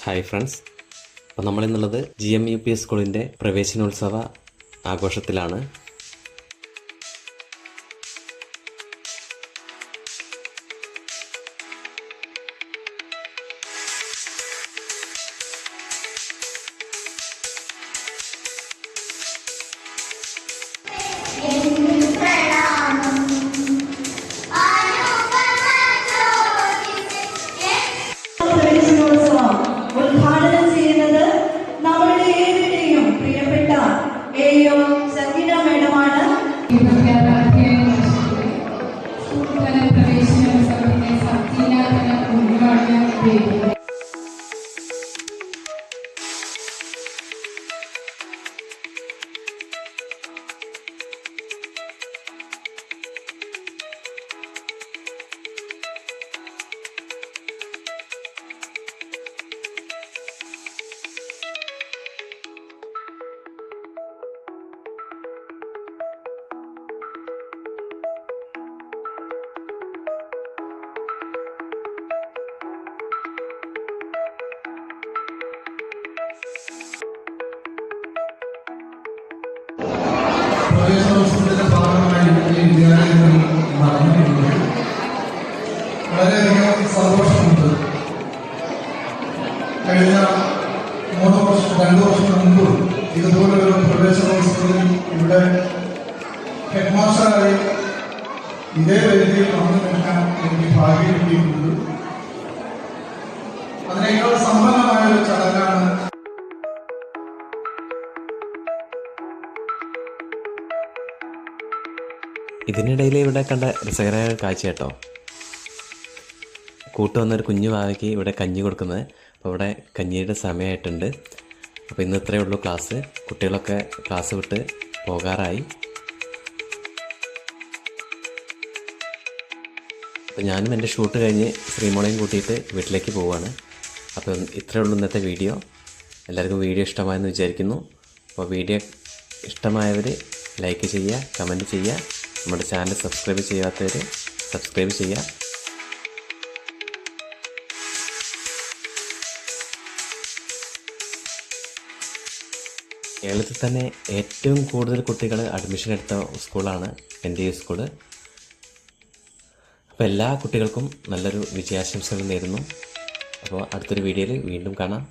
Hi friends, അപ്പോൾ നമ്മളിന്നുള്ളത് GMUPS സ്കൂളിൻ്റെ പ്രവേശനോത്സവ ആഘോഷത്തിലാണ്. ഉദ്ഘാടനം ചെയ്യുന്നത് നമ്മുടെ ഏവരുടെയും പ്രിയപ്പെട്ട AO സംഗീത മേഡമാണ്. പ്രവേശനോത്സവത്തിന്റെ സംസ്ഥാനതല ഉദ്ഘാടനം ചെയ്തു. പ്രവേശനോത്സവത്തിന്റെ ഭാഗമായി ഈ വിദ്യാലയത്തിൽ നടന്നിട്ടുണ്ട്. വളരെയധികം സന്തോഷമുണ്ട്. കഴിഞ്ഞ 2 വർഷം മുമ്പ് ഇതുപോലൊരു പ്രവേശനോത്സവത്തിൽ ഇവിടെ ഹെഡ് മാസ്റ്ററായി ഇതേ വേദിയിൽ വന്നു നിൽക്കാൻ എനിക്ക് ഭാഗ്യം കിട്ടിയിട്ടുണ്ട്. അതിനേക്കാൾ സമ്പന്നമായ ഒരു ചടങ്ങാണ് ഇതിനിടയിൽ ഇവിടെ കണ്ട രസകരമായ കാഴ്ച കേട്ടോ. കൂട്ടുവന്നൊരു കുഞ്ഞു വാവയ്ക്ക് ഇവിടെ കഞ്ഞി കൊടുക്കുന്നത്. അപ്പോൾ ഇവിടെ കഞ്ഞിയുടെ സമയമായിട്ടുണ്ട്. അപ്പോൾ ഇന്ന് ഇത്രയേ ഉള്ളൂ ക്ലാസ്. കുട്ടികളൊക്കെ ക്ലാസ് വിട്ട് പോകാറായി. അപ്പോൾ ഞാനും എൻ്റെ ഷൂട്ട് കഴിഞ്ഞ് ശ്രീമോളെയും കൂട്ടിയിട്ട് വീട്ടിലേക്ക് പോവുകയാണ്. അപ്പോൾ ഇത്രയേ ഉള്ളൂ ഇന്നത്തെ വീഡിയോ. എല്ലാവർക്കും വീഡിയോ ഇഷ്ടമായെന്ന് വിചാരിക്കുന്നു. അപ്പോൾ വീഡിയോ ഇഷ്ടമായവർ ലൈക്ക് ചെയ്യുക, കമൻറ്റ് ചെയ്യുക. നമ്മുടെ ചാനൽ സബ്സ്ക്രൈബ് ചെയ്യാത്തവർ സബ്സ്ക്രൈബ് ചെയ്യുക. കേരളത്തിൽ തന്നെ ഏറ്റവും കൂടുതൽ കുട്ടികൾ അഡ്മിഷൻ എടുത്ത സ്കൂളാണ് NDU സ്കൂള്. അപ്പോൾ എല്ലാ കുട്ടികൾക്കും നല്ലൊരു വിജയാശംസകൾ നേരുന്നു. അപ്പോൾ അടുത്തൊരു വീഡിയോയിൽ വീണ്ടും കാണാം.